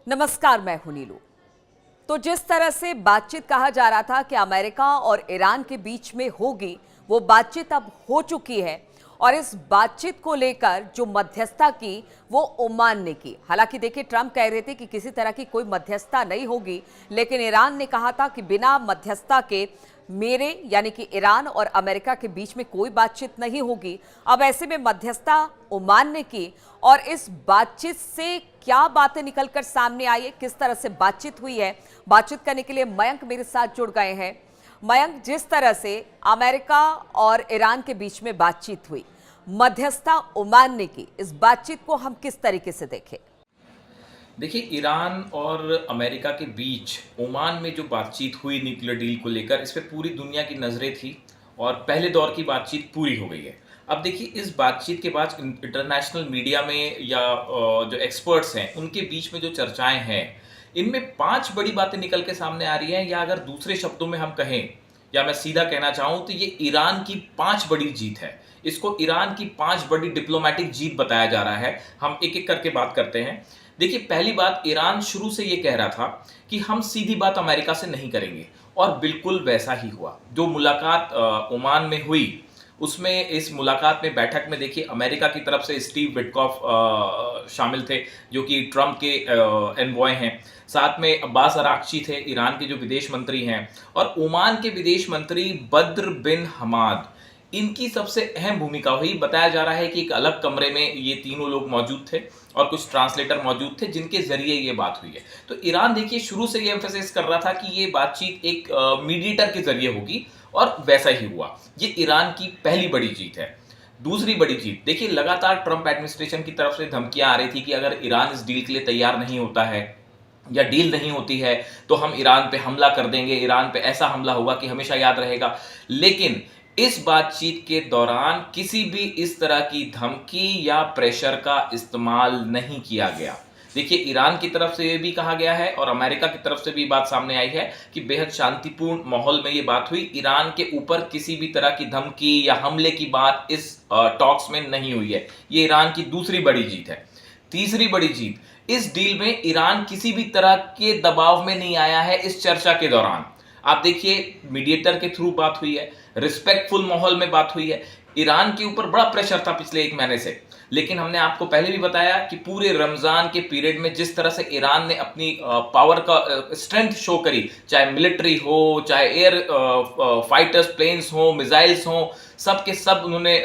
नमस्कार, मैं हूं नीलू। तो जिस तरह से बातचीत कहा जा रहा था कि अमेरिका और ईरान के बीच में होगी, वो बातचीत अब हो चुकी है। और इस बातचीत को लेकर जो मध्यस्थता की वो ओमान ने की। हालांकि देखिए, ट्रंप कह रहे थे कि किसी तरह की कोई मध्यस्थता नहीं होगी, लेकिन ईरान ने कहा था कि बिना मध्यस्थता के मेरे यानी कि ईरान और अमेरिका के बीच में कोई बातचीत नहीं होगी। अब ऐसे में मध्यस्थता ओमान ने की और इस बातचीत से क्या बातें निकलकर सामने आई है, किस तरह से बातचीत हुई है, बातचीत करने के लिए मयंक मेरे साथ जुड़ गए हैं। मयंक, जिस तरह से अमेरिका और ईरान के बीच में बातचीत हुई, मध्यस्थता ओमान ने की, इस बातचीत को हम किस तरीके से देखें? देखिए, ईरान और अमेरिका के बीच ओमान में जो बातचीत हुई न्यूक्लियर डील को लेकर, इस पे पूरी दुनिया की नज़रें थी और पहले दौर की बातचीत पूरी हो गई है। अब देखिए, इस बातचीत के बाद इंटरनेशनल मीडिया में या जो एक्सपर्ट्स हैं उनके बीच में जो चर्चाएं हैं, इनमें 5 बड़ी बातें निकल के सामने आ रही हैं। या अगर दूसरे शब्दों में हम कहें या मैं सीधा कहना चाहूँ तो ये ईरान की 5 बड़ी जीत है। इसको ईरान की 5 बड़ी डिप्लोमेटिक जीत बताया जा रहा है। हम एक-एक करके बात करते हैं। देखिए, पहली बात, ईरान शुरू से ये कह रहा था कि हम सीधी बात अमेरिका से नहीं करेंगे और बिल्कुल वैसा ही हुआ। जो मुलाकात ओमान में हुई, उसमें इस मुलाकात में बैठक में देखिए अमेरिका की तरफ से स्टीव विटकॉफ शामिल थे, जो कि ट्रंप के एनवॉय हैं। साथ में अब्बास अराक्ची थे, ईरान के जो विदेश मंत्री हैं, और ओमान के विदेश मंत्री बद्र बिन हमाद। इनकी सबसे अहम भूमिका हुई। बताया जा रहा है कि एक अलग कमरे में ये तीनों लोग मौजूद थे और कुछ ट्रांसलेटर मौजूद थे जिनके जरिए ये बात हुई है। तो ईरान देखिए शुरू से ये एम्फेसिस कर रहा था कि ये बातचीत एक मीडिएटर के जरिए होगी और वैसा ही हुआ। ये ईरान की पहली बड़ी जीत है। दूसरी बड़ी जीत देखिए, लगातार ट्रंप एडमिनिस्ट्रेशन की तरफ से धमकियां आ रही थी कि अगर ईरान इस डील के लिए तैयार नहीं होता है या डील नहीं होती है तो हम ईरान पे हमला कर देंगे, ईरान पे ऐसा हमला होगा कि हमेशा याद रहेगा। लेकिन इस बातचीत के दौरान किसी भी इस तरह की धमकी या प्रेशर का इस्तेमाल नहीं किया गया। देखिए, ईरान की तरफ से ये भी कहा गया है और अमेरिका की तरफ से भी बात सामने आई है कि बेहद शांतिपूर्ण माहौल में ये बात हुई। ईरान के ऊपर किसी भी तरह की धमकी या हमले की बात इस टॉक्स में नहीं हुई है। ये ईरान की दूसरी बड़ी जीत है। तीसरी बड़ी जीत, इस डील में ईरान किसी भी तरह के दबाव में नहीं आया है। इस चर्चा के दौरान आप देखिए, मीडिएटर के थ्रू बात हुई है, रिस्पेक्टफुल माहौल में बात हुई है। ईरान के ऊपर बड़ा प्रेशर था पिछले 1 महीने से, लेकिन हमने आपको पहले भी बताया कि पूरे रमजान के पीरियड में जिस तरह से ईरान ने अपनी पावर का स्ट्रेंथ शो करी, चाहे मिलिट्री हो, चाहे एयर फाइटर्स प्लेन्स हो, मिसाइल्स हो, सब के सब उन्होंने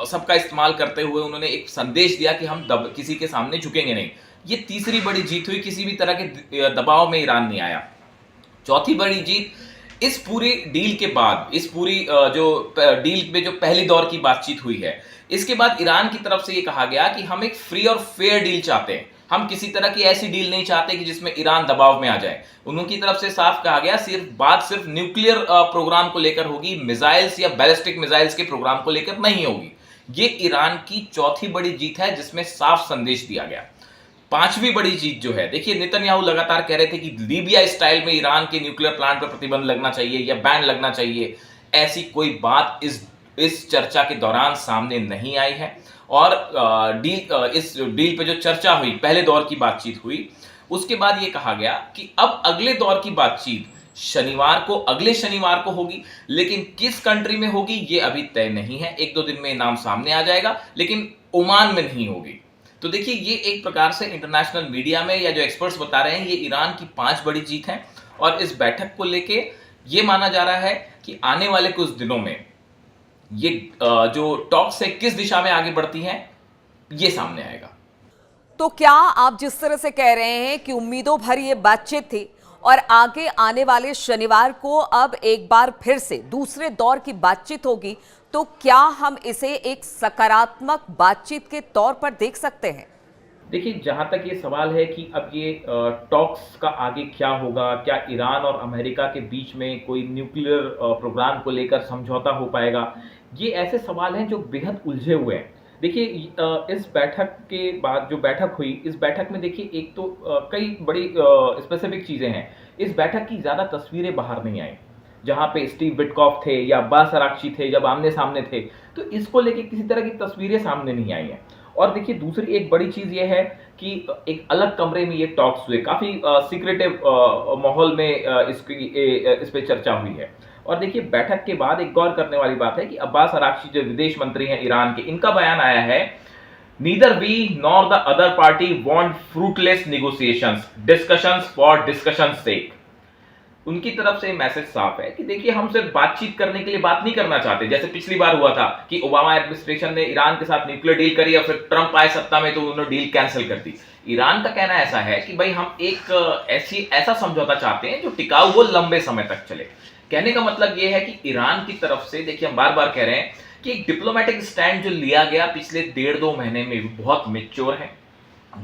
सबका इस्तेमाल करते हुए उन्होंने एक संदेश दिया कि हम किसी के सामने झुकेंगे नहीं। ये तीसरी बड़ी जीत हुई। किसी भी तरह के दबाव में ईरान नहीं आया। चौथी बड़ी जीत, इस पूरी डील के बाद, इस पूरी जो डील में जो पहली दौर की बातचीत हुई है, इसके बाद ईरान की तरफ से यह कहा गया कि हम एक फ्री और फेयर डील चाहते हैं। हम किसी तरह की ऐसी डील नहीं चाहते कि जिसमें ईरान दबाव में आ जाए। उनकी तरफ से साफ कहा गया सिर्फ न्यूक्लियर प्रोग्राम को लेकर होगी, मिसाइल्स या बैलिस्टिक मिसाइल्स के प्रोग्राम को लेकर नहीं होगी। ये ईरान की चौथी बड़ी जीत है जिसमें साफ संदेश दिया गया। पांचवी बड़ी जीत जो है, देखिए, नेतन्याहू लगातार कह रहे थे कि लीबिया स्टाइल में ईरान के न्यूक्लियर प्लांट पर प्रतिबंध लगना चाहिए या बैन लगना चाहिए। ऐसी कोई बात इस चर्चा के दौरान सामने नहीं आई है। और इस डील पे जो चर्चा हुई, पहले दौर की बातचीत हुई, उसके बाद यह कहा गया कि अब अगले दौर की बातचीत अगले शनिवार को होगी। लेकिन किस कंट्री में होगी ये अभी तय नहीं है। 1-2 दिन में नाम सामने आ जाएगा, लेकिन ओमान में नहीं होगी। तो देखिए, ये एक प्रकार से इंटरनेशनल मीडिया में या जो एक्सपर्ट्स बता रहे हैं, ये ईरान की 5 बड़ी जीत है। और इस बैठक को लेके ये माना जा रहा है कि आने वाले कुछ दिनों में ये जो टॉक्स है किस दिशा में आगे बढ़ती हैं, ये सामने आएगा। तो क्या आप जिस तरह से कह रहे हैं कि उम्मीदों भरी ये बातचीत थी और आगे आने वाले शनिवार को अब एक बार फिर से दूसरे दौर की बातचीत होगी, तो क्या हम इसे एक सकारात्मक बातचीत के तौर पर देख सकते हैं? देखिए, जहां तक ये सवाल है कि अब ये टॉक्स का आगे क्या होगा, क्या ईरान और अमेरिका के बीच में कोई न्यूक्लियर प्रोग्राम को लेकर समझौता हो पाएगा, ये ऐसे सवाल हैं जो बेहद उलझे हुए हैं। देखिए, इस बैठक के बाद जो बैठक हुई, इस बैठक में देखिए एक तो कई बड़ी स्पेसिफिक चीज़ें हैं। इस बैठक की ज़्यादा तस्वीरें बाहर नहीं आई। जहाँ पे स्टीव विटकॉफ थे या अब्बास अराक्ची थे, जब आमने सामने थे, तो इसको लेके किसी तरह की तस्वीरें सामने नहीं आई हैं। और देखिए दूसरी एक बड़ी चीज़ ये है कि एक अलग कमरे में ये टॉक्स हुए, काफ़ी सीक्रेटिव माहौल में इस पे चर्चा हुई है। और देखिए बैठक के बाद एक गौर करने वाली बात है कि अब्बास अराक्ची जो विदेश मंत्री हैं ईरान के, इनका बयान आया है, neither we nor the other party want fruitless negotiations, discussions for discussions sake. उनकी तरफ से मैसेज साफ है कि देखिए हम सिर्फ बातचीत करने के लिए बात नहीं करना चाहते, जैसे पिछली बार हुआ था कि ओबामा एडमिनिस्ट्रेशन ने ईरान के साथ न्यूक्लियर डील करी और फिर ट्रंप आए सत्ता में तो उन्होंने डील कैंसिल कर दी। ईरान का कहना ऐसा है कि भाई हम एक ऐसा समझौता चाहते हैं जो टिकाऊ हो, लंबे समय तक चले। कहने का मतलब यह है कि ईरान की तरफ से, देखिए हम बार बार कह रहे हैं कि एक डिप्लोमेटिक स्टैंड जो लिया गया पिछले 1.5-2 महीने में भी बहुत मैच्योर है।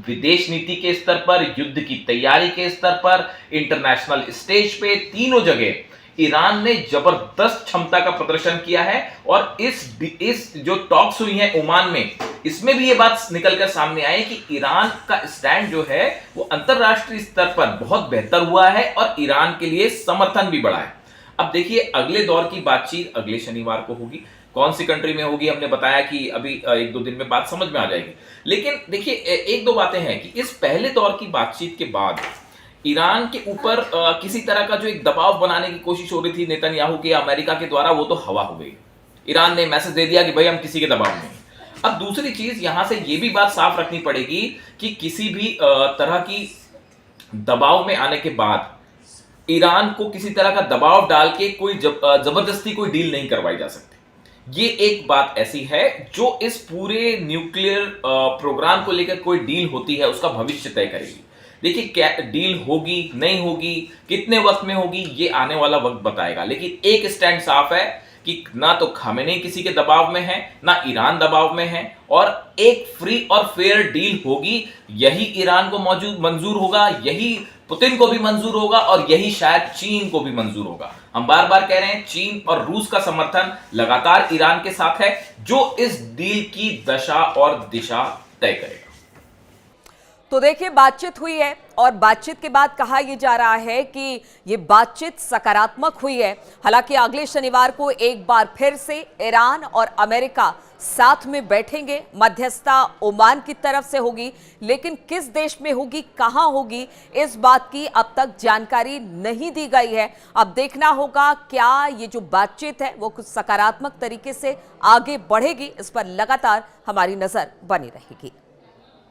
विदेश नीति के स्तर पर, युद्ध की तैयारी के स्तर पर, इंटरनेशनल स्टेज पे, तीनों जगह ईरान ने जबरदस्त क्षमता का प्रदर्शन किया है। और इस जो टॉक्स हुई हैं ओमान में, इसमें भी ये बात निकलकर सामने आई कि ईरान का स्टैंड जो है वो अंतरराष्ट्रीय स्तर पर बहुत बेहतर हुआ है और ईरान के लिए समर्थन भी बढ़ा है। अब देखिए अगले दौर की बातचीत अगले शनिवार को होगी। कौन सी कंट्री में होगी हमने बताया कि अभी 1-2 दिन में बात समझ में आ जाएगी। लेकिन देखिए एक दो बातें हैं कि इस पहले दौर की बातचीत के बाद ईरान के ऊपर किसी तरह का जो एक दबाव बनाने की कोशिश हो रही थी नेतन्याहू के, अमेरिका के द्वारा, वो तो हवा हो गई। ईरान ने मैसेज दे दिया कि भाई हम किसी के दबाव में। अब दूसरी चीज यहां से ये भी बात साफ रखनी पड़ेगी कि किसी भी तरह की दबाव में आने के बाद ईरान को किसी तरह का दबाव डाल के कोई जबरदस्ती कोई डील नहीं करवाई जा सकती। ये एक बात ऐसी है जो इस पूरे न्यूक्लियर प्रोग्राम को लेकर कोई डील होती है उसका भविष्य तय करेगी। देखिए क्या डील होगी, नहीं होगी, कितने वक्त में होगी, ये आने वाला वक्त बताएगा। लेकिन एक स्टैंड साफ है कि ना तो खामेनेई किसी के दबाव में है, ना ईरान दबाव में है, और एक फ्री और फेयर डील होगी। यही ईरान को मंजूर होगा, यही पुतिन को भी मंजूर होगा और यही शायद चीन को भी मंजूर होगा। हम बार बार कह रहे हैं चीन और रूस का समर्थन लगातार ईरान के साथ है, जो इस डील की दशा और दिशा तय करेगा। तो देखिए बातचीत हुई है और बातचीत के बाद कहा यह जा रहा है कि ये बातचीत सकारात्मक हुई है। हालांकि अगले शनिवार को एक बार फिर से ईरान और अमेरिका साथ में बैठेंगे, मध्यस्थता ओमान की तरफ से होगी, लेकिन किस देश में होगी, कहां होगी, इस बात की अब तक जानकारी नहीं दी गई है। अब देखना होगा क्या ये जो बातचीत है वो कुछ सकारात्मक तरीके से आगे बढ़ेगी। इस पर लगातार हमारी नजर बनी रहेगी।